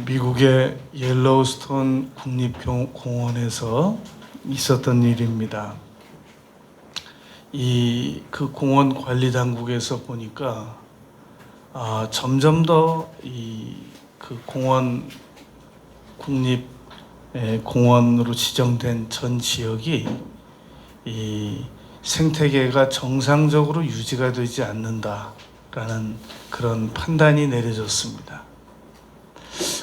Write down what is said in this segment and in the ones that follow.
미국의 옐로우스톤 국립공원에서 있었던 일입니다. 그 공원 관리 당국에서 보니까 점점 더 그 공원 국립공원으로 지정된 전 지역이 이 생태계가 정상적으로 유지가 되지 않는다라는 그런 판단이 내려졌습니다.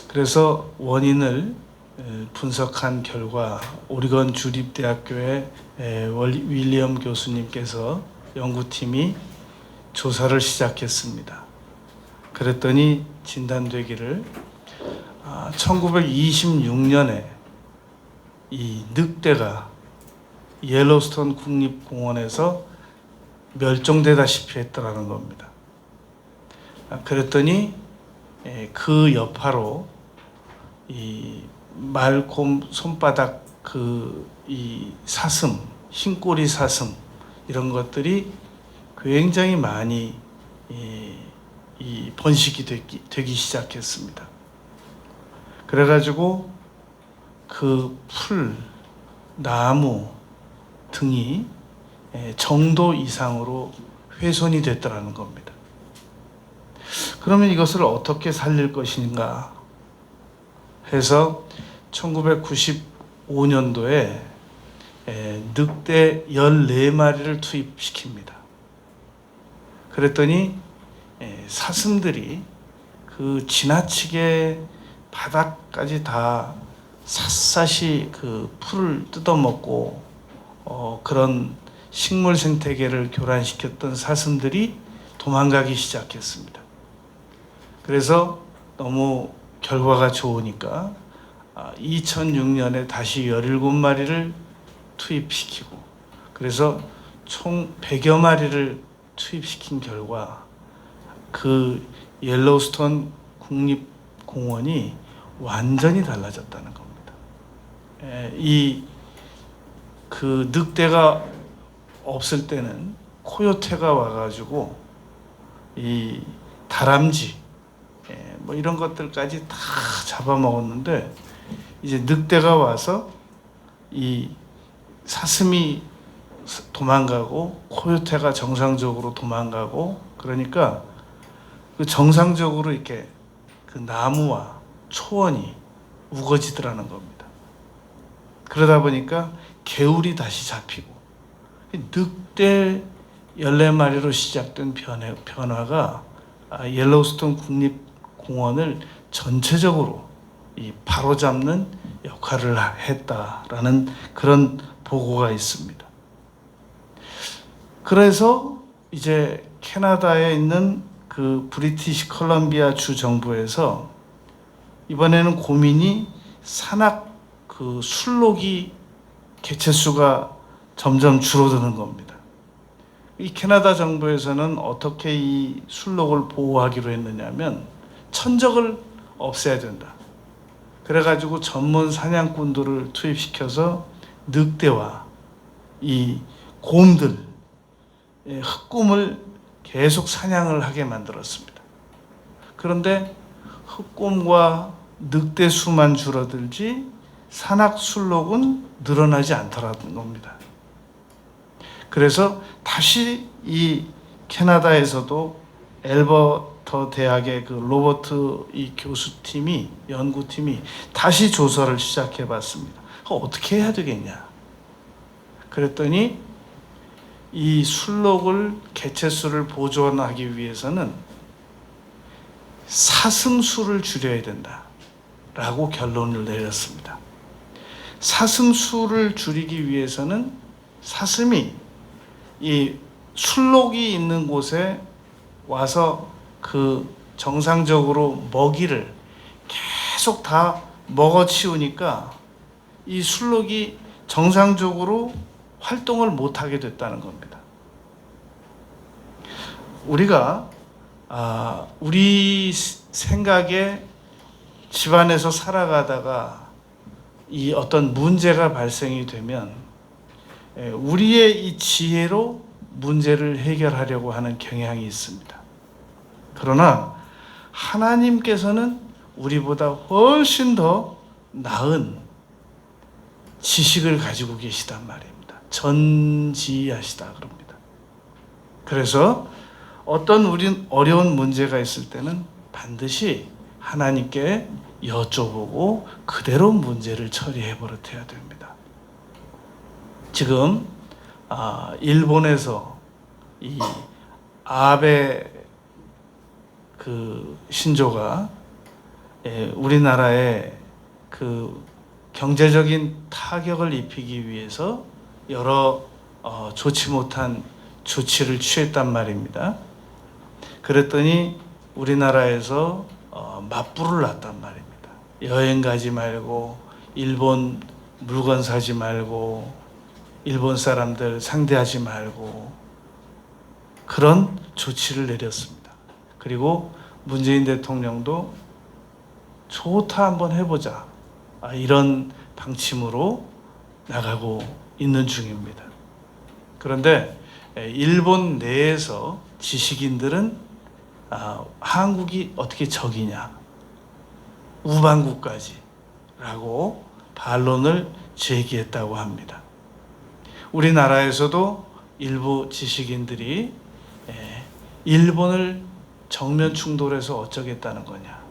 그래서 원인을 분석한 결과 오리건 주립대학교의 윌리엄 교수님께서 연구팀이 조사를 시작했습니다. 그랬더니 진단되기를 1926년에 이 늑대가 옐로우스톤 국립공원에서 멸종되다시피 했더라는 겁니다. 그랬더니 그 여파로 이 말곰 손바닥 이 사슴, 흰꼬리 사슴 이런 것들이 굉장히 많이 번식이 되기 시작했습니다. 그래가지고 그 풀, 나무 등이 정도 이상으로 훼손이 됐더라는 겁니다. 그러면 이것을 어떻게 살릴 것인가 해서 1995년도에 늑대 14마리를 투입시킵니다. 그랬더니 사슴들이 그 지나치게 바닥까지 다 샅샅이 그 풀을 뜯어먹고 그런 식물 생태계를 교란시켰던 사슴들이 도망가기 시작했습니다. 그래서 너무 결과가 좋으니까 2006년에 다시 17마리를 투입시키고 그래서 총 100여 마리를 투입시킨 결과 그 옐로우스톤 국립공원이 완전히 달라졌다는 겁니다. 그 늑대가 없을 때는 코요테가 와가지고 이 다람쥐 뭐 이런 것들까지 다 잡아먹었는데 이제 늑대가 와서 이 사슴이 도망가고 코요테가 정상적으로 도망가고 그러니까 그 정상적으로 이렇게 그 나무와 초원이 우거지더라는 겁니다. 그러다 보니까 개울이 다시 잡히고 늑대 14마리로 시작된 변화가 옐로우스톤 국립공원을 전체적으로 바로잡는 역할을 했다라는 그런 보고가 있습니다. 그래서 이제 캐나다에 있는 그 브리티시 컬럼비아 주 정부에서 이번에는 고민이 산악 그 순록이 개체수가 점점 줄어드는 겁니다. 이 캐나다 정부에서는 어떻게 이 순록을 보호하기로 했느냐면 천적을 없애야 된다. 그래가지고 전문 사냥꾼들을 투입시켜서 늑대와 이 곰들, 흑곰을 계속 사냥을 하게 만들었습니다. 그런데 흑곰과 늑대 수만 줄어들지 산악순록은 늘어나지 않더라는 겁니다. 그래서 다시 이 캐나다에서도 엘버터 대학의 그 로버트 이 교수팀이 연구팀이 다시 조사를 시작해 봤습니다. 어떻게 해야 되겠냐? 그랬더니 이 순록을 개체수를 보존하기 위해서는 사슴수를 줄여야 된다라고 결론을 내렸습니다. 사슴수를 줄이기 위해서는 사슴이 이 순록이 있는 곳에 와서 그 정상적으로 먹이를 계속 다 먹어치우니까 이 순록이 정상적으로 활동을 못하게 됐다는 겁니다. 우리가 우리 생각에 집안에서 살아가다가 이 어떤 문제가 발생이 되면 우리의 이 지혜로 문제를 해결하려고 하는 경향이 있습니다. 그러나 하나님께서는 우리보다 훨씬 더 나은 지식을 가지고 계시단 말입니다. 전지하시다 그럽니다. 그래서 어떤 우린 어려운 문제가 있을 때는 반드시 하나님께 여쭤보고 그대로 문제를 처리해 버릇해야 됩니다. 지금 일본에서 이 아베 그 신조가 우리나라에 그 경제적인 타격을 입히기 위해서 여러 좋지 못한 조치를 취했단 말입니다. 그랬더니 우리나라에서 맞불을 놨단 말입니다. 여행 가지 말고, 일본 물건 사지 말고, 일본 사람들 상대하지 말고, 그런 조치를 내렸습니다. 그리고 문재인 대통령도 좋다 한번 해보자, 이런 방침으로 나가고 있는 중입니다. 그런데 일본 내에서 지식인들은 한국이 어떻게 적이냐, 우방국까지 라고 반론을 제기했다고 합니다. 우리나라에서도 일부 지식인들이 일본을 정면 충돌해서 어쩌겠다는 거냐,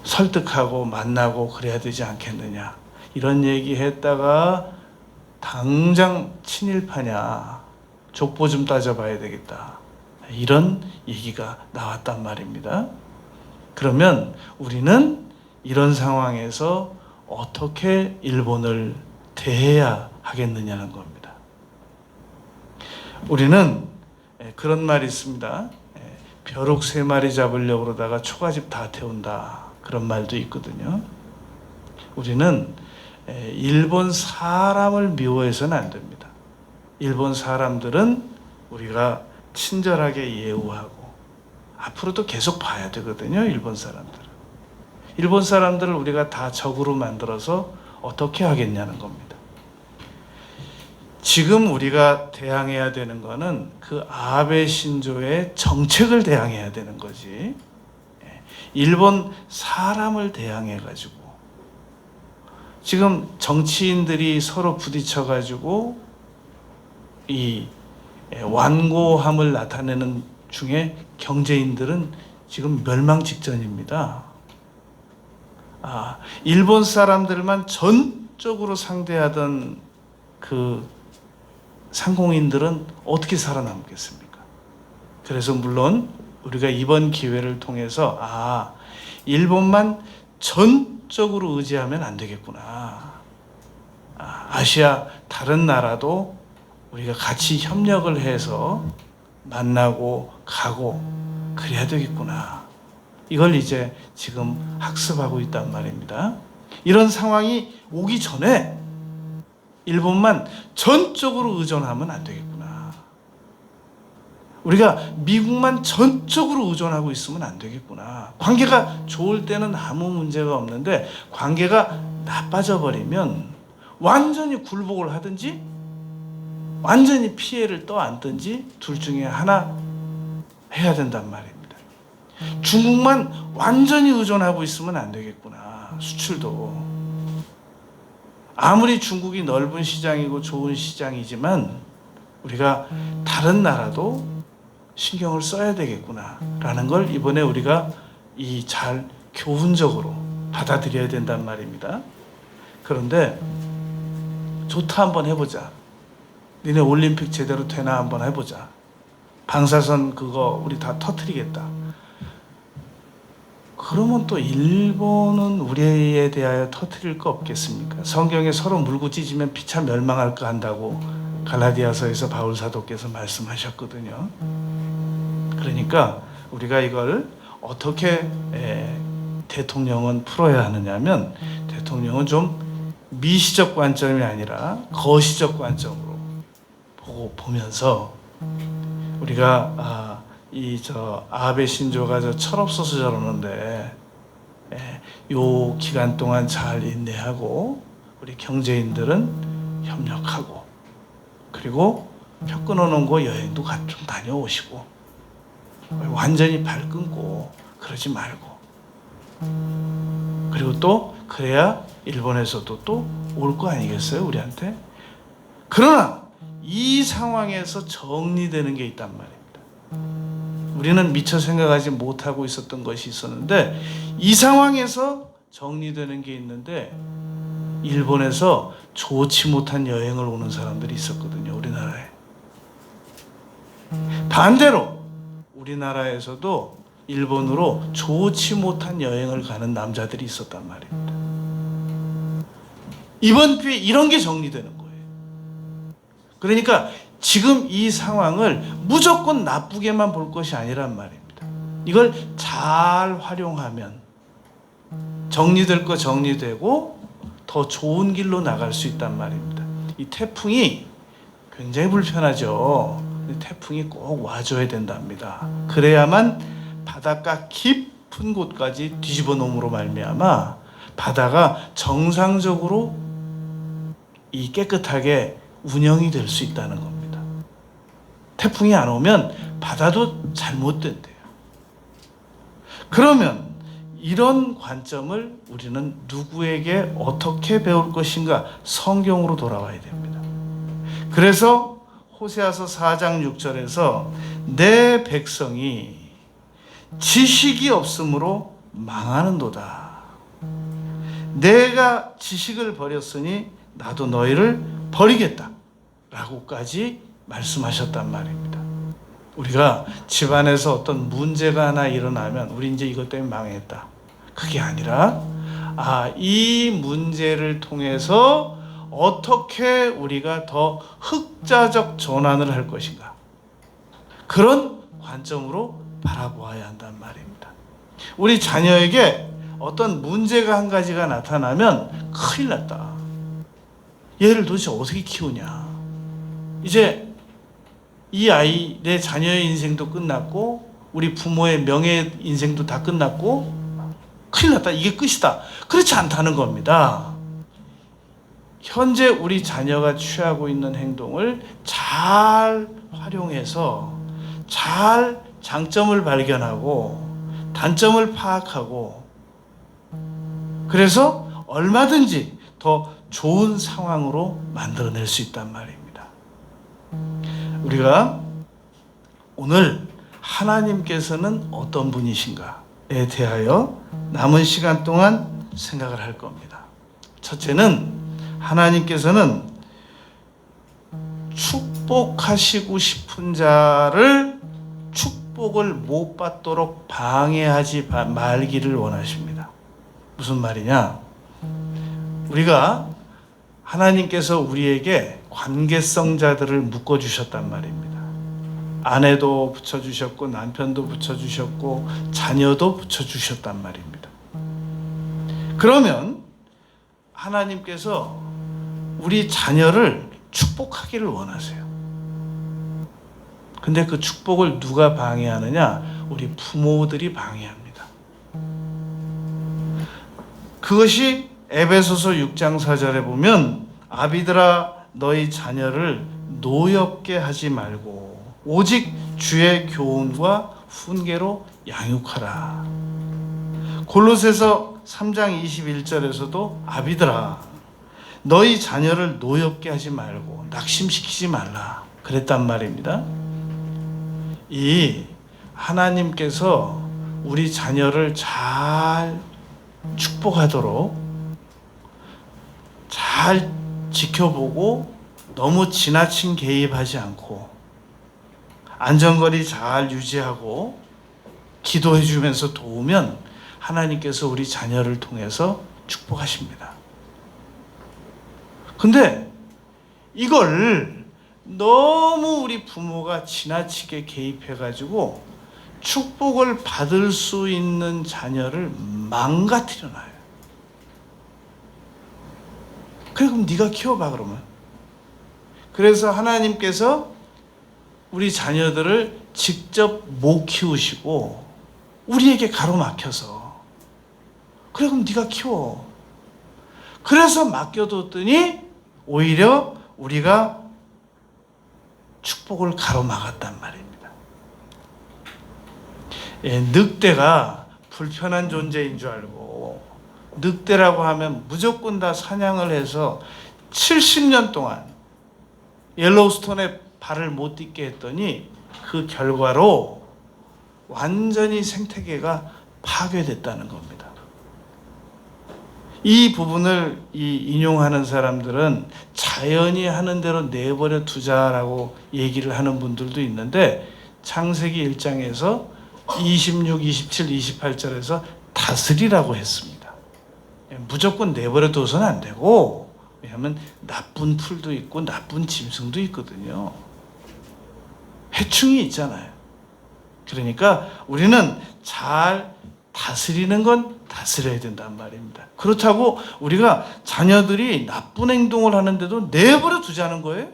설득하고 만나고 그래야 되지 않겠느냐, 이런 얘기 했다가 당장 친일파냐, 족보 좀 따져봐야 되겠다, 이런 얘기가 나왔단 말입니다. 그러면 우리는 이런 상황에서 어떻게 일본을 대해야 하겠느냐는 겁니다. 우리는 그런 말이 있습니다. 벼룩 3마리 잡으려고 그러다가 초가집 다 태운다, 그런 말도 있거든요. 우리는 일본 사람을 미워해서는 안 됩니다. 일본 사람들은 우리가 친절하게 예우하고 앞으로도 계속 봐야 되거든요. 일본 사람들을 우리가 다 적으로 만들어서 어떻게 하겠냐는 겁니다. 지금 우리가 대항해야 되는 거는 그 아베 신조의 정책을 대항해야 되는 거지, 일본 사람을 대항해 가지고 지금 정치인들이 서로 부딪혀 가지고 이 완고함을 나타내는 중에 경제인들은 지금 멸망 직전입니다. 일본 사람들만 전적으로 상대하던 그 상공인들은 어떻게 살아남겠습니까? 그래서 물론 우리가 이번 기회를 통해서 일본만 전적으로 의지하면 안 되겠구나, 아시아 다른 나라도 우리가 같이 협력을 해서 만나고 가고 그래야 되겠구나, 이걸 이제 지금 학습하고 있단 말입니다. 이런 상황이 오기 전에 일본만 전적으로 의존하면 안 되겠구나, 우리가 미국만 전적으로 의존하고 있으면 안 되겠구나, 관계가 좋을 때는 아무 문제가 없는데 관계가 나빠져 버리면 완전히 굴복을 하든지 완전히 피해를 떠안든지 둘 중에 하나 해야 된단 말입니다. 중국만 완전히 의존하고 있으면 안 되겠구나, 수출도. 아무리 중국이 넓은 시장이고 좋은 시장이지만 우리가 다른 나라도 신경을 써야 되겠구나 라는 걸 이번에 우리가 잘 교훈적으로 받아들여야 된단 말입니다. 그런데 좋다 한번 해보자, 니네 올림픽 제대로 되나 한번 해보자, 방사선 그거 우리 다 터뜨리겠다, 그러면 또 일본은 우리에 대하여 터뜨릴 거 없겠습니까? 성경에 서로 물고 찢으면 피차 멸망할까 한다고 갈라디아서에서 바울 사도께서 말씀하셨거든요. 그러니까 우리가 이걸 어떻게 대통령은 풀어야 하느냐면, 대통령은 좀 미시적 관점이 아니라 거시적 관점으로 보면서 우리가 아베 신조가 철없어서 저러는데 요 기간 동안 잘 인내하고 우리 경제인들은 협력하고, 그리고 표 끊어놓은 거 여행도 좀 다녀오시고, 완전히 발 끊고 그러지 말고 그리고 또 그래야 일본에서도 또 올 거 아니겠어요, 우리한테? 그러나 이 상황에서 정리되는 게 있단 말입니다. 우리는 미처 생각하지 못하고 있었던 것이 있었는데 이 상황에서 정리되는 게 있는데, 일본에서 좋지 못한 여행을 오는 사람들이 있었거든요, 우리나라에. 반대로 우리나라에서도 일본으로 좋지 못한 여행을 가는 남자들이 있었단 말입니다. 이번 기회에 이런 게 정리되는 거예요. 그러니까 지금 이 상황을 무조건 나쁘게만 볼 것이 아니란 말입니다. 이걸 잘 활용하면 정리될 거 정리되고 더 좋은 길로 나갈 수 있단 말입니다. 이 태풍이 굉장히 불편하죠. 태풍이 꼭 와줘야 된답니다. 그래야만 바닷가 깊은 곳까지 뒤집어 놓음으로 말미암아 바다가 정상적으로 이 깨끗하게 운영이 될 수 있다는 겁니다. 태풍이 안 오면 바다도 잘못된대요. 그러면 이런 관점을 우리는 누구에게 어떻게 배울 것인가? 성경으로 돌아와야 됩니다. 그래서 호세아서 4장 6절에서 내 백성이 지식이 없으므로 망하는도다. 내가 지식을 버렸으니 나도 너희를 버리겠다 라고까지 말씀하셨단 말입니다. 우리가 집안에서 어떤 문제가 하나 일어나면 우리 이제 이것 때문에 망했다, 그게 아니라 이 문제를 통해서 어떻게 우리가 더 흑자적 전환을 할 것인가, 그런 관점으로 바라보아야 한단 말입니다. 우리 자녀에게 어떤 문제가 한 가지가 나타나면 큰일 났다, 얘를 도대체 어떻게 키우냐, 이제 이 아이, 내 자녀의 인생도 끝났고 우리 부모의 명예 인생도 다 끝났고 큰일 났다, 이게 끝이다, 그렇지 않다는 겁니다. 현재 우리 자녀가 취하고 있는 행동을 잘 활용해서 잘 장점을 발견하고 단점을 파악하고, 그래서 얼마든지 더 좋은 상황으로 만들어낼 수 있단 말입니다. 우리가 오늘 하나님께서는 어떤 분이신가에 대하여 남은 시간 동안 생각을 할 겁니다. 첫째는 하나님께서는 축복하시고 싶은 자를 축복을 못 받도록 방해하지 말기를 원하십니다. 무슨 말이냐? 우리가 하나님께서 우리에게 관계성자들을 묶어주셨단 말입니다. 아내도 붙여주셨고 남편도 붙여주셨고 자녀도 붙여주셨단 말입니다. 그러면 하나님께서 우리 자녀를 축복하기를 원하세요. 근데 그 축복을 누가 방해하느냐? 우리 부모들이 방해합니다. 그것이 에베소서 6장 4절에 보면 아비들아 너희 자녀를 노엽게 하지 말고 오직 주의 교훈과 훈계로 양육하라. 골로새서 3장 21절에서도 아비들아 너희 자녀를 노엽게 하지 말고 낙심시키지 말라 그랬단 말입니다. 이 하나님께서 우리 자녀를 잘 축복하도록 잘 지켜보고 너무 지나친 개입하지 않고 안전거리 잘 유지하고 기도해 주면서 도우면 하나님께서 우리 자녀를 통해서 축복하십니다. 근데 이걸 너무 우리 부모가 지나치게 개입해가지고 축복을 받을 수 있는 자녀를 망가뜨려 놔요. 그래, 그럼 네가 키워봐 그러면. 그래서 하나님께서 우리 자녀들을 직접 못 키우시고 우리에게 가로막혀서 그래 그럼 네가 키워. 그래서 맡겨뒀더니 오히려 우리가 축복을 가로막았단 말입니다. 늑대가 불편한 존재인 줄 알고 늑대라고 하면 무조건 다 사냥을 해서 70년 동안 옐로우스톤에 발을 못 딛게 했더니 그 결과로 완전히 생태계가 파괴됐다는 겁니다. 이 부분을 인용하는 사람들은 자연이 하는 대로 내버려 두자라고 얘기를 하는 분들도 있는데 창세기 1장에서 26, 27, 28절에서 다스리라고 했습니다. 무조건 내버려 둬서는 안 되고, 왜냐하면 나쁜 풀도 있고 나쁜 짐승도 있거든요. 해충이 있잖아요. 그러니까 우리는 잘 다스리는 건 다스려야 된단 말입니다. 그렇다고 우리가 자녀들이 나쁜 행동을 하는데도 내버려 두자는 거예요?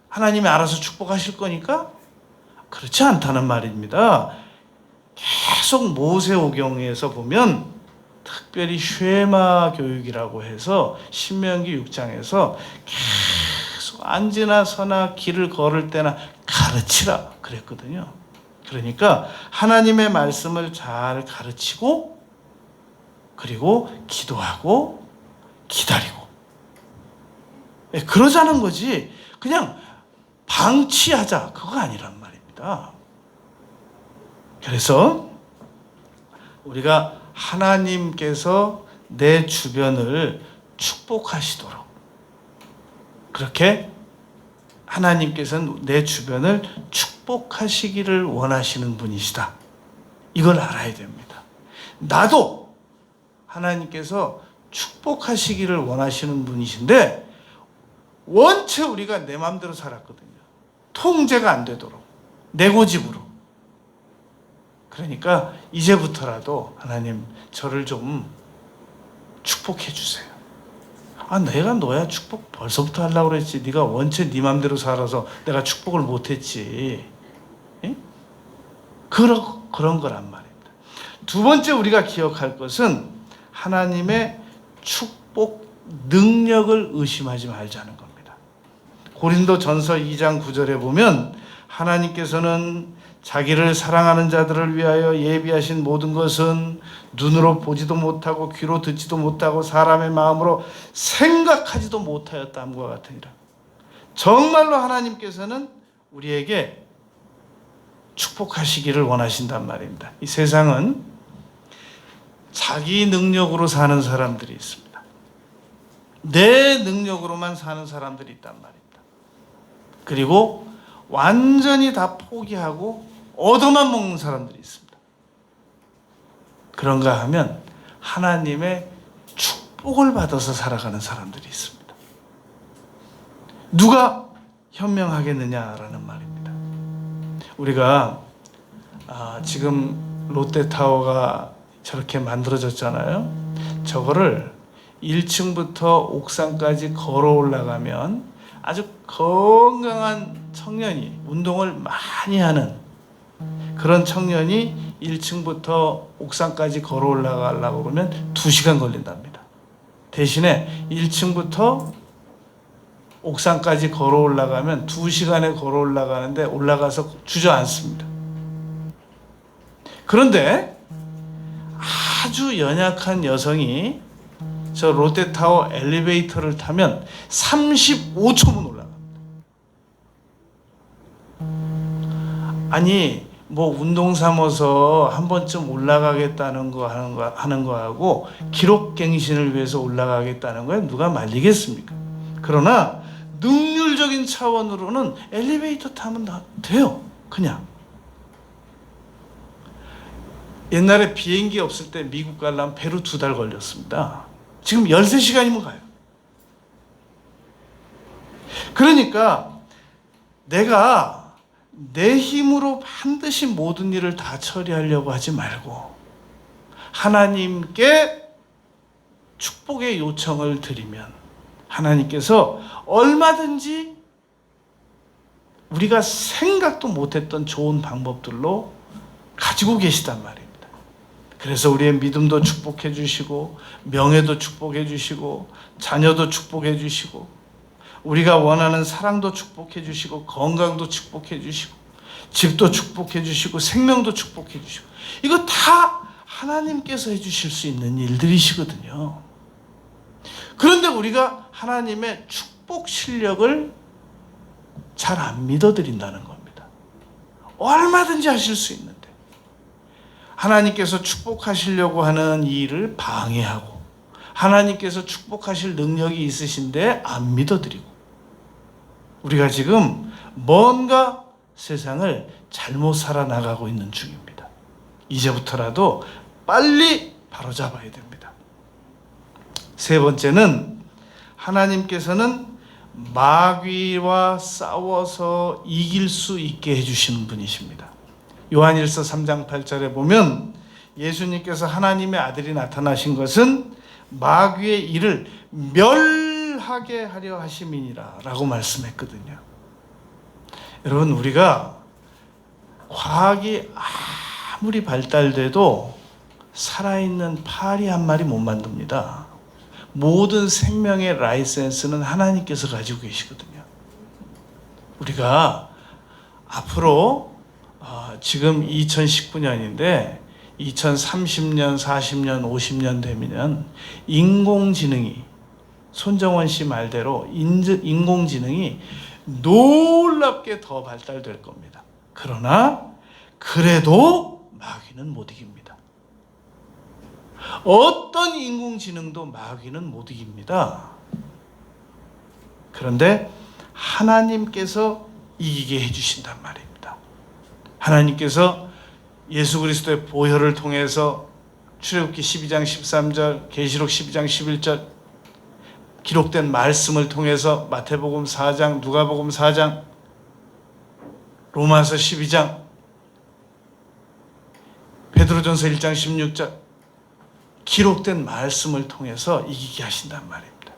하나님이 알아서 축복하실 거니까? 그렇지 않다는 말입니다. 계속 모세오경에서 보면 특별히 쉐마 교육이라고 해서 신명기 6장에서 계속 앉으나 서나 길을 걸을 때나 가르치라 그랬거든요. 그러니까 하나님의 말씀을 잘 가르치고 그리고 기도하고 기다리고 그러자는 거지 그냥 방치하자 그거 아니란 말입니다. 그래서 우리가 하나님께서 내 주변을 축복하시도록 그렇게 하나님께서는 내 주변을 축복하시기를 원하시는 분이시다. 이걸 알아야 됩니다. 나도 하나님께서 축복하시기를 원하시는 분이신데 원체 우리가 내 마음대로 살았거든요. 통제가 안 되도록 내 고집으로. 그러니까 이제부터라도 하나님 저를 좀 축복해 주세요. 내가 너야 축복 벌써부터 하려고 그랬지. 네가 원체 네 맘대로 살아서 내가 축복을 못했지. 예? 그런 거란 말입니다. 두 번째 우리가 기억할 것은 하나님의 축복 능력을 의심하지 말자는 겁니다. 고린도전서 2장 9절에 보면 하나님께서는 자기를 사랑하는 자들을 위하여 예비하신 모든 것은 눈으로 보지도 못하고 귀로 듣지도 못하고 사람의 마음으로 생각하지도 못하였다함과 같으니라. 정말로 하나님께서는 우리에게 축복하시기를 원하신단 말입니다. 이 세상은 자기 능력으로 사는 사람들이 있습니다. 내 능력으로만 사는 사람들이 있단 말입니다. 그리고 완전히 다 포기하고 얻어만 먹는 사람들이 있습니다. 그런가 하면 하나님의 축복을 받아서 살아가는 사람들이 있습니다. 누가 현명하겠느냐라는 말입니다. 우리가 지금 롯데타워가 저렇게 만들어졌잖아요. 저거를 1층부터 옥상까지 걸어 올라가면 아주 건강한 청년이 운동을 많이 하는 그런 청년이 1층부터 옥상까지 걸어 올라가려고 그러면 2시간 걸린답니다. 대신에 1층부터 옥상까지 걸어 올라가면 2시간에 걸어 올라가는데 올라가서 주저앉습니다. 그런데 아주 연약한 여성이 저 롯데타워 엘리베이터를 타면 35초면 올라갑니다. 아니 뭐 운동 삼아서 한 번쯤 올라가겠다는 거 하는 거하고 기록갱신을 위해서 올라가겠다는 거에 누가 말리겠습니까? 그러나 능률적인 차원으로는 엘리베이터 타면 돼요. 그냥. 옛날에 비행기 없을 때 미국 가려면 배로 2달 걸렸습니다. 지금 13시간이면 가요. 그러니까 내가 내 힘으로 반드시 모든 일을 다 처리하려고 하지 말고 하나님께 축복의 요청을 드리면 하나님께서 얼마든지 우리가 생각도 못했던 좋은 방법들로 가지고 계시단 말입니다. 그래서 우리의 믿음도 축복해 주시고 명예도 축복해 주시고 자녀도 축복해 주시고 우리가 원하는 사랑도 축복해 주시고 건강도 축복해 주시고 집도 축복해 주시고 생명도 축복해 주시고 이거 다 하나님께서 해주실 수 있는 일들이시거든요. 그런데 우리가 하나님의 축복 실력을 잘 안 믿어드린다는 겁니다. 얼마든지 하실 수 있는데 하나님께서 축복하시려고 하는 이 일을 방해하고 하나님께서 축복하실 능력이 있으신데 안 믿어드리고 우리가 지금 뭔가 세상을 잘못 살아나가고 있는 중입니다. 이제부터라도 빨리 바로잡아야 됩니다. 세 번째는 하나님께서는 마귀와 싸워서 이길 수 있게 해주시는 분이십니다. 요한일서 3장 8절에 보면 예수님께서 하나님의 아들이 나타나신 것은 마귀의 일을 멸하게 하려 하심이니라 라고 말씀했거든요. 여러분, 우리가 과학이 아무리 발달돼도 살아있는 파리 한 마리 못 만듭니다. 모든 생명의 라이센스는 하나님께서 가지고 계시거든요. 우리가 앞으로 지금 2019년인데 2030년, 40년, 50년 되면 인공지능이 손정원 씨 말대로 인공지능이 놀랍게 더 발달될 겁니다. 그러나 그래도 마귀는 못 이깁니다. 어떤 인공지능도 마귀는 못 이깁니다. 그런데 하나님께서 이기게 해주신단 말입니다. 하나님께서 예수 그리스도의 보혈을 통해서 출애굽기 12장 13절, 계시록 12장 11절 기록된 말씀을 통해서 마태복음 4장, 누가복음 4장, 로마서 12장, 베드로전서 1장 16절 기록된 말씀을 통해서 이기게 하신단 말입니다.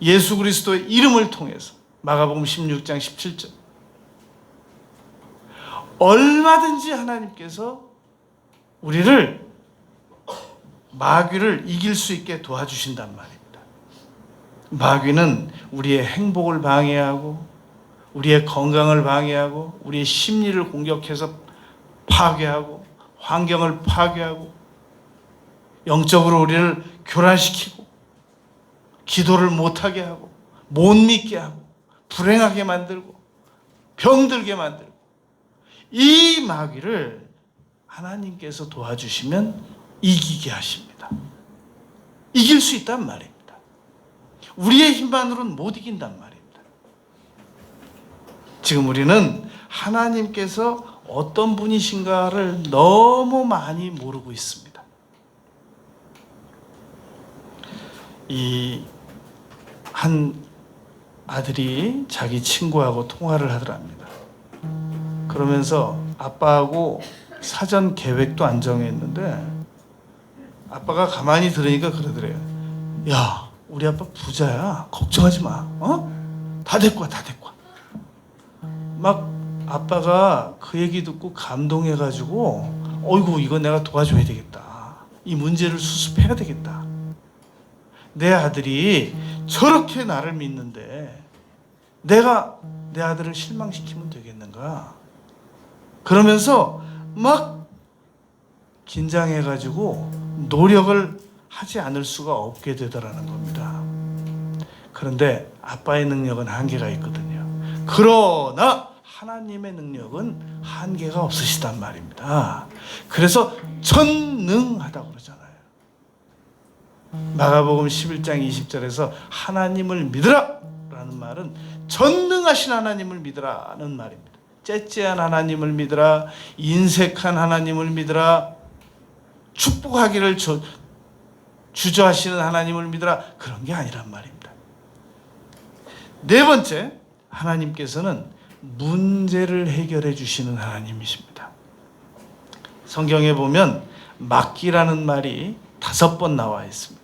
예수 그리스도의 이름을 통해서 마가복음 16장 17절 얼마든지 하나님께서 우리를 마귀를 이길 수 있게 도와주신단 말입니다. 마귀는 우리의 행복을 방해하고 우리의 건강을 방해하고 우리의 심리를 공격해서 파괴하고 환경을 파괴하고 영적으로 우리를 교란시키고 기도를 못하게 하고 못 믿게 하고 불행하게 만들고 병들게 만들고 이 마귀를 하나님께서 도와주시면 이기게 하십니다. 이길 수 있단 말입니다. 우리의 힘만으로는 못 이긴단 말입니다. 지금 우리는 하나님께서 어떤 분이신가를 너무 많이 모르고 있습니다. 이 한 아들이 자기 친구하고 통화를 하더랍니다. 그러면서 아빠하고 사전 계획도 안 정했는데 아빠가 가만히 들으니까 그러더래요. 야, 우리 아빠 부자야. 걱정하지 마. 다 데리고 와, 다 데리고 와. 막 아빠가 그 얘기 듣고 감동해가지고 어이구, 이거 내가 도와줘야 되겠다. 이 문제를 수습해야 되겠다. 내 아들이 저렇게 나를 믿는데 내가 내 아들을 실망시키면 되겠는가? 그러면서 막 긴장해가지고 노력을 하지 않을 수가 없게 되더라는 겁니다. 그런데 아빠의 능력은 한계가 있거든요. 그러나 하나님의 능력은 한계가 없으시단 말입니다. 그래서 전능하다고 그러잖아요. 마가복음 11장 20절에서 하나님을 믿으라 라는 말은 전능하신 하나님을 믿으라는 말입니다. 째째한 하나님을 믿으라, 인색한 하나님을 믿으라, 축복하기를 주저하시는 하나님을 믿으라, 그런 게 아니란 말입니다. 네 번째, 하나님께서는 문제를 해결해 주시는 하나님이십니다. 성경에 보면 맡기라는 말이 5번 나와 있습니다.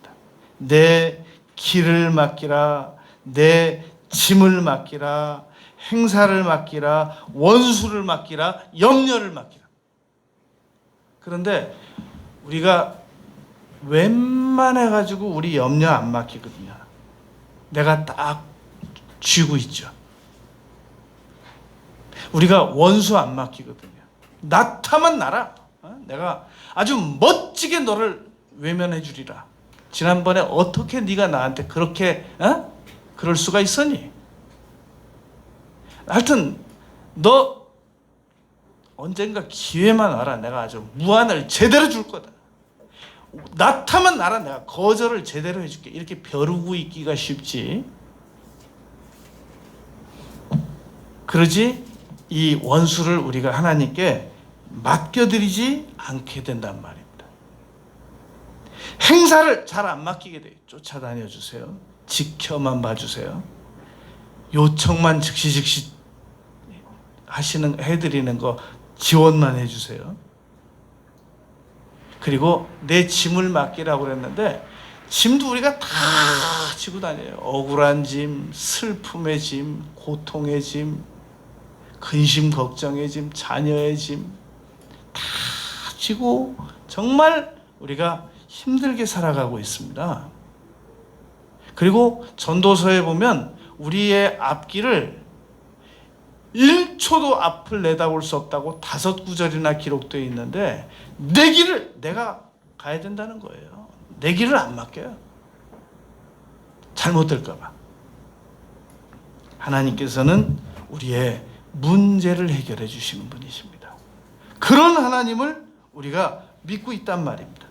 내 길을 맡기라, 내 짐을 맡기라, 행사를 맡기라, 원수를 맡기라, 염려를 맡기라. 그런데 우리가 웬만해가지고 우리 염려 안 맡기거든요. 내가 딱 쥐고 있죠. 우리가 원수 안 맡기거든요. 나타만 나라. 내가 아주 멋지게 너를 외면해 주리라. 지난번에 어떻게 네가 나한테 그렇게 그럴 수가 있었니? 하여튼 너 언젠가 기회만 와라. 내가 아주 무한을 제대로 줄 거다. 나타만 나라. 내가 거절을 제대로 해줄게. 이렇게 벼르고 있기가 쉽지. 그러지 이 원수를 우리가 하나님께 맡겨드리지 않게 된단 말입니다. 행사를 잘 안 맡기게 돼요. 쫓아다녀 주세요. 지켜만 봐주세요. 요청만 즉시 해드리는 거 지원만 해주세요. 그리고 내 짐을 맡기라고 그랬는데 짐도 우리가 다 지고 다녀요. 억울한 짐, 슬픔의 짐, 고통의 짐, 근심 걱정의 짐, 자녀의 짐 다 지고 정말 우리가 힘들게 살아가고 있습니다. 그리고 전도서에 보면 우리의 앞길을 1초도 앞을 내다볼 수 없다고 5구절이나 기록되어 있는데 내 길을 내가 가야 된다는 거예요. 내 길을 안 맡겨요. 잘못될까 봐. 하나님께서는 우리의 문제를 해결해 주시는 분이십니다. 그런 하나님을 우리가 믿고 있단 말입니다.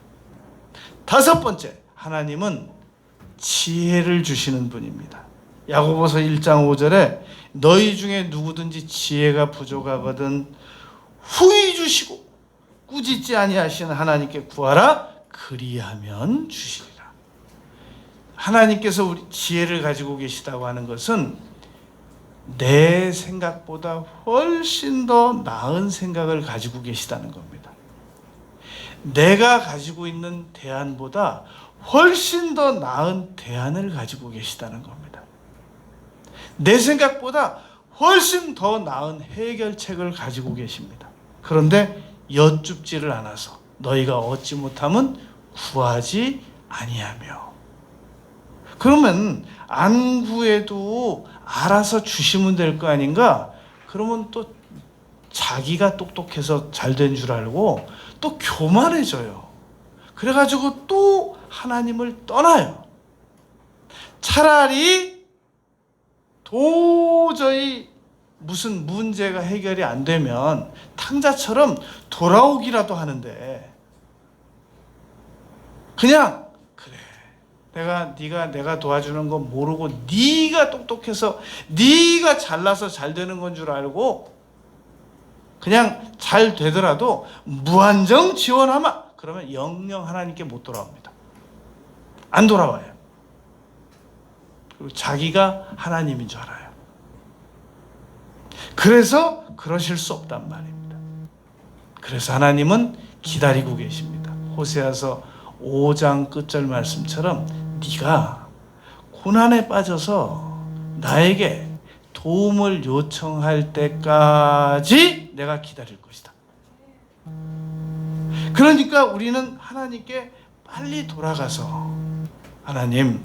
5번째, 하나님은 지혜를 주시는 분입니다. 야고보서 1장 5절에 너희 중에 누구든지 지혜가 부족하거든 후히 주시고 꾸짖지 아니하시는 하나님께 구하라 그리하면 주시리라. 하나님께서 우리 지혜를 가지고 계시다고 하는 것은 내 생각보다 훨씬 더 나은 생각을 가지고 계시다는 겁니다. 내가 가지고 있는 대안보다 훨씬 더 나은 대안을 가지고 계시다는 겁니다. 내 생각보다 훨씬 더 나은 해결책을 가지고 계십니다. 그런데 여쭙지를 않아서 너희가 얻지 못하면 구하지 아니하며. 그러면 안 구해도 알아서 주시면 될 거 아닌가? 그러면 또 자기가 똑똑해서 잘 된 줄 알고 또 교만해져요. 그래가지고 또 하나님을 떠나요. 차라리 도저히 무슨 문제가 해결이 안 되면 탕자처럼 돌아오기라도 하는데 그냥 그래 내가 도와주는 거 모르고 네가 똑똑해서 네가 잘나서 잘 되는 건 줄 알고 그냥 잘 되더라도 무한정 지원하마. 그러면 영영 하나님께 못 돌아옵니다. 안 돌아와요. 그리고 자기가 하나님인 줄 알아요. 그래서 그러실 수 없단 말입니다. 그래서 하나님은 기다리고 계십니다. 호세아서 5장 끝절 말씀처럼 네가 고난에 빠져서 나에게 도움을 요청할 때까지 내가 기다릴 것이다. 그러니까 우리는 하나님께 빨리 돌아가서 하나님,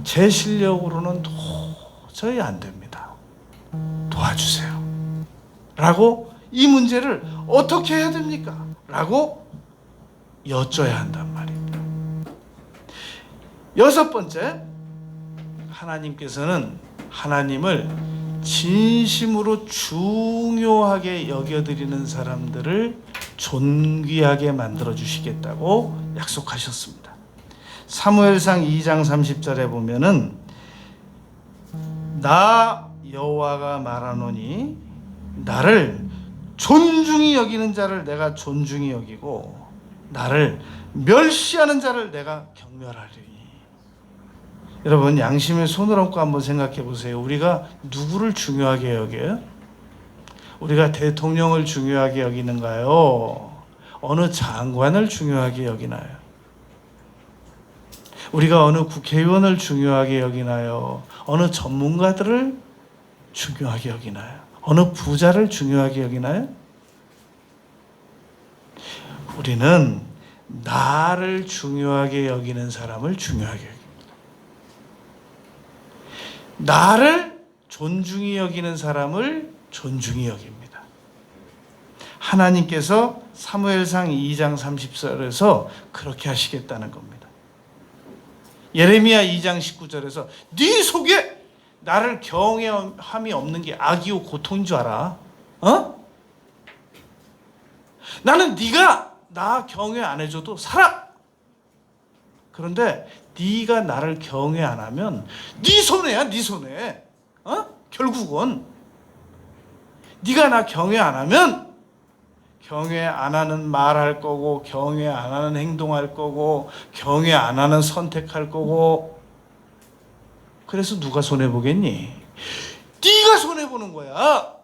제 실력으로는 도저히 안 됩니다. 도와주세요. 라고 이 문제를 어떻게 해야 됩니까? 라고 여쭤야 한단 말입니다. 6번째, 하나님께서는 하나님을 진심으로 중요하게 여겨드리는 사람들을 존귀하게 만들어 주시겠다고 약속하셨습니다. 사무엘상 2장 30절에 보면은 나 여호와가 말하노니 나를 존중히 여기는 자를 내가 존중히 여기고 나를 멸시하는 자를 내가 경멸하리니. 여러분, 양심의 손을 얹고 한번 생각해 보세요. 우리가 누구를 중요하게 여겨요? 우리가 대통령을 중요하게 여기는가요? 어느 장관을 중요하게 여기나요? 우리가 어느 국회의원을 중요하게 여기나요? 어느 전문가들을 중요하게 여기나요? 어느 부자를 중요하게 여기나요? 우리는 나를 중요하게 여기는 사람을 중요하게 여깁니다. 나를 존중히 여기는 사람을 존중히 여깁니다. 하나님께서 사무엘상 2장 30절에서 그렇게 하시겠다는 겁니다. 예레미야 2장 19절에서 네 속에 나를 경외함이 없는 게 악이요 고통인 줄 알아. 나는 네가 나 경외 안 해줘도 살아. 그런데 네가 나를 경외 안 하면 네 손해야, 네 손해. 결국은 네가 나 경외 안 하면 경외 안 하는 말 할 거고, 경외 안 하는 행동할 거고, 경외 안 하는 선택할 거고. 그래서 누가 손해 보겠니? 네가 손해 보는 거야.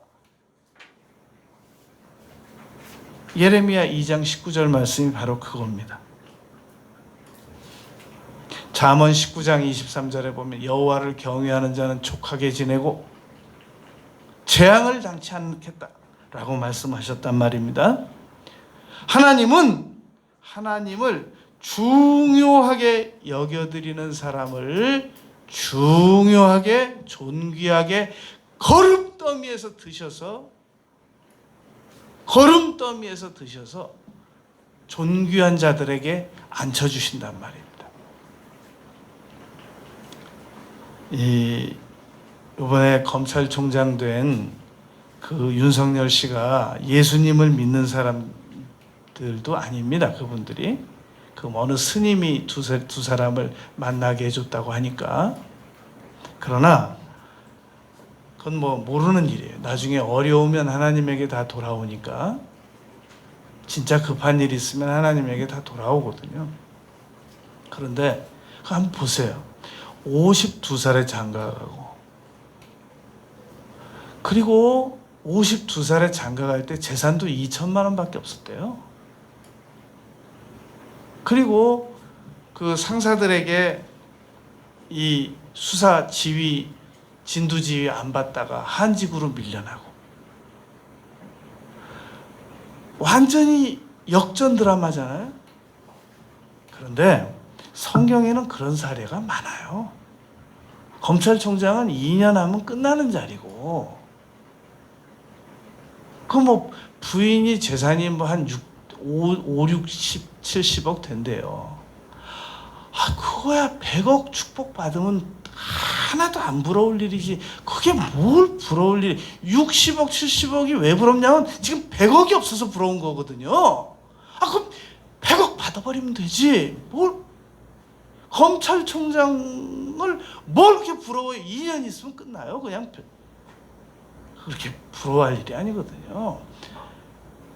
예레미야 2장 19절 말씀이 바로 그겁니다. 잠언 19장 23절에 보면 여호와를 경외하는 자는 족하게 지내고 재앙을 당치 않겠다라고 말씀하셨단 말입니다. 하나님을 중요하게 여겨드리는 사람을 중요하게 존귀하게 걸음더미에서 드셔서 존귀한 자들에게 앉혀주신단 말입니다. 이번에 검찰총장 된 그 윤석열 씨가 예수님을 믿는 사람들도 아닙니다. 그분들이 그 어느 스님이 두 사람을 만나게 해줬다고 하니까. 그러나 그건 뭐 모르는 일이에요. 나중에 어려우면 하나님에게 다 돌아오니까. 진짜 급한 일이 있으면 하나님에게 다 돌아오거든요. 그런데 그거 한번 보세요. 52살에 장가가고, 그리고 52살에 장가갈 때 재산도 2천만 원밖에 없었대요. 그리고 그 상사들에게 이 수사 지휘, 진두 지휘 안 받다가 한직으로 밀려나고, 완전히 역전 드라마잖아요. 그런데 성경에는 그런 사례가 많아요. 검찰총장은 2년 하면 끝나는 자리고, 그 뭐 부인이 재산이 뭐 한 5, 60, 70억 된대요. 그거야 100억 축복 받으면 하나도 안 부러울 일이지. 그게 뭘 부러울 일이. 60억, 70억이 왜 부럽냐면 지금 100억이 없어서 부러운 거거든요. 그럼 100억 받아버리면 되지. 검찰총장을 뭘 그렇게 부러워요? 2년 있으면 끝나요. 그냥 그렇게 부러워할 일이 아니거든요.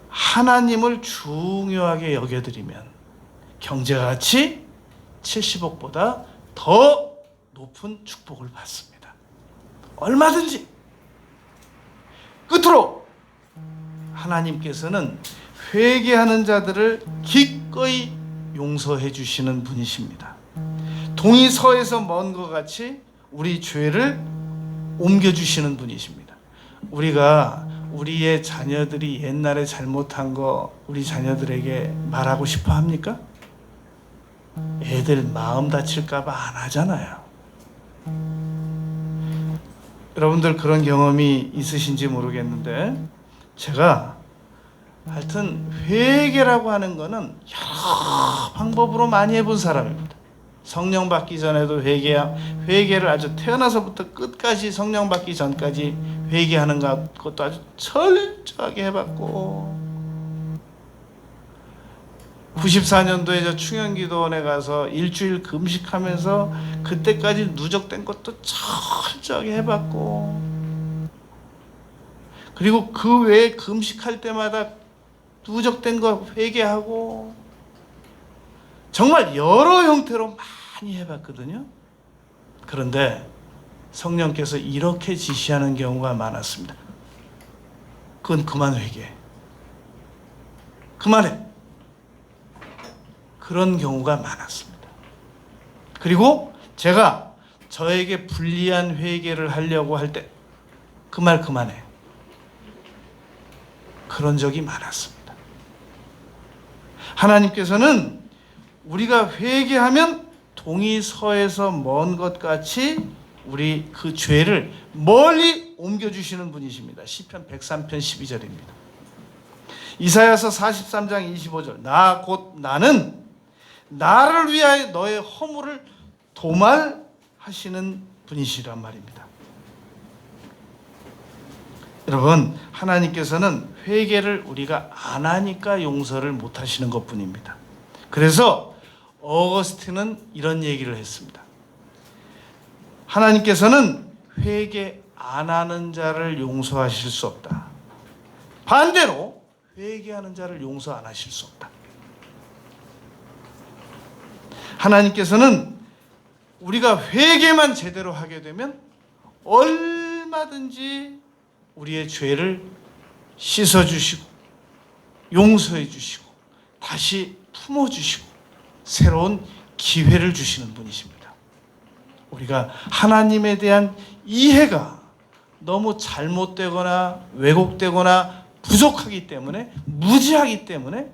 하나님을 중요하게 여겨드리면 경제가치 70억보다 더 높은 축복을 받습니다. 얼마든지. 끝으로 하나님께서는 회개하는 자들을 기꺼이 용서해 주시는 분이십니다. 동이 서에서 먼 것 같이 우리 죄를 옮겨주시는 분이십니다. 우리가 우리의 자녀들이 옛날에 잘못한 거 우리 자녀들에게 말하고 싶어 합니까? 애들 마음 다칠까 봐 안 하잖아요. 여러분들 그런 경험이 있으신지 모르겠는데, 제가 하여튼 회개라고 하는 거는 여러 방법으로 많이 해본 사람입니다. 성령 받기 전에도 회개를 아주 태어나서부터 끝까지, 성령 받기 전까지 회개하는 것도 아주 철저하게 해봤고, 94년도에 저 충현기도원에 가서 일주일 금식하면서 그때까지 누적된 것도 철저하게 해봤고, 그리고 그 외에 금식할 때마다 누적된 거 회개하고, 정말 여러 형태로 많이 해봤거든요. 그런데 성령께서 이렇게 지시하는 경우가 많았습니다. 그건 그만 회개해. 그만해. 그런 경우가 많았습니다. 그리고 제가 저에게 불리한 회개를 하려고 할 때 그 말 그만해. 그런 적이 많았습니다. 하나님께서는 우리가 회개하면 동이 서에서 먼 것 같이 우리 그 죄를 멀리 옮겨주시는 분이십니다. 시편 103편 12절입니다. 이사야서 43장 25절 나 곧 나는 나를 위하여 너의 허물을 도말하시는 분이시란 말입니다. 여러분, 하나님께서는 회개를 우리가 안 하니까 용서를 못 하시는 것뿐입니다. 그래서 어거스틴은 이런 얘기를 했습니다. 하나님께서는 회개 안 하는 자를 용서하실 수 없다. 반대로 회개하는 자를 용서 안 하실 수 없다. 하나님께서는 우리가 회개만 제대로 하게 되면 얼마든지 우리의 죄를 씻어주시고 용서해 주시고 다시 품어주시고 새로운 기회를 주시는 분이십니다. 우리가 하나님에 대한 이해가 너무 잘못되거나 왜곡되거나 부족하기 때문에 무지하기 때문에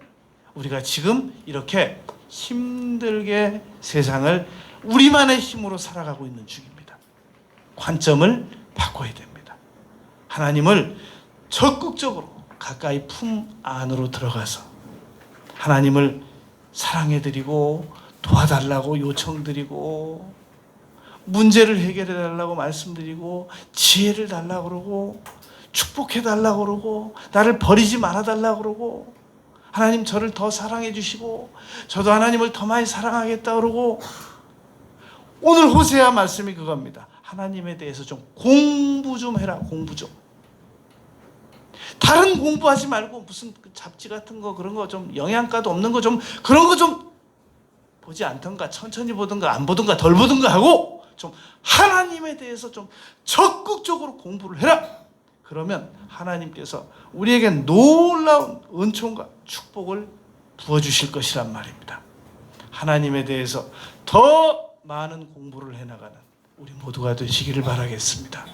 우리가 지금 이렇게 힘들게 세상을 우리만의 힘으로 살아가고 있는 중입니다. 관점을 바꿔야 됩니다. 하나님을 적극적으로 가까이 품 안으로 들어가서 하나님을 사랑해드리고 도와달라고 요청드리고 문제를 해결해달라고 말씀드리고 지혜를 달라고 그러고 축복해달라고 그러고 나를 버리지 말아달라고 그러고 하나님 저를 더 사랑해 주시고 저도 하나님을 더 많이 사랑하겠다 그러고 오늘 호세아 말씀이 그겁니다. 하나님에 대해서 좀 공부 좀 해라. 공부 좀. 다른 공부하지 말고 무슨 잡지 같은 거 그런 거 좀 영양가도 없는 거 좀 그런 거 좀 보지 않던가 천천히 보던가 안 보던가 덜 보던가 하고 좀 하나님에 대해서 좀 적극적으로 공부를 해라. 그러면 하나님께서 우리에게 놀라운 은총과 축복을 부어주실 것이란 말입니다. 하나님에 대해서 더 많은 공부를 해나가는 우리 모두가 되시기를 바라겠습니다.